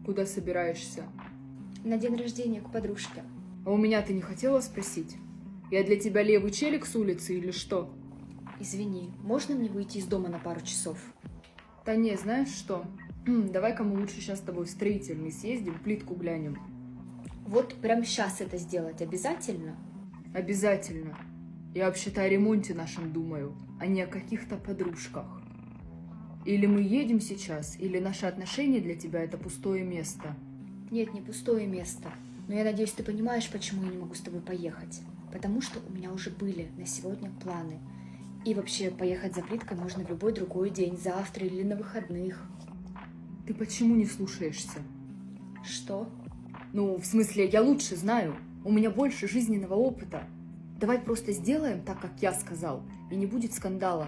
Куда собираешься? На день рождения к подружке. А у меня ты не хотела спросить? Я для тебя левый челик с улицы или что? Извини, можно мне выйти из дома на пару часов? Да не, знаешь что? Давай-ка мы лучше сейчас с тобой в строительный съездим, плитку глянем. Вот прямо сейчас это сделать обязательно? Обязательно. Я вообще-то о ремонте нашем думаю, а не о каких-то подружках. Или мы едем сейчас, или наши отношения для тебя это пустое место. Нет, не пустое место. Но я надеюсь, ты понимаешь, почему я не могу с тобой поехать. Потому что у меня уже были на сегодня планы. И вообще, поехать за плиткой можно в любой другой день, завтра или на выходных. Ты почему не слушаешься? Что? Ну, в смысле, я лучше знаю. У меня больше жизненного опыта. Давай просто сделаем так, как я сказал, и не будет скандала.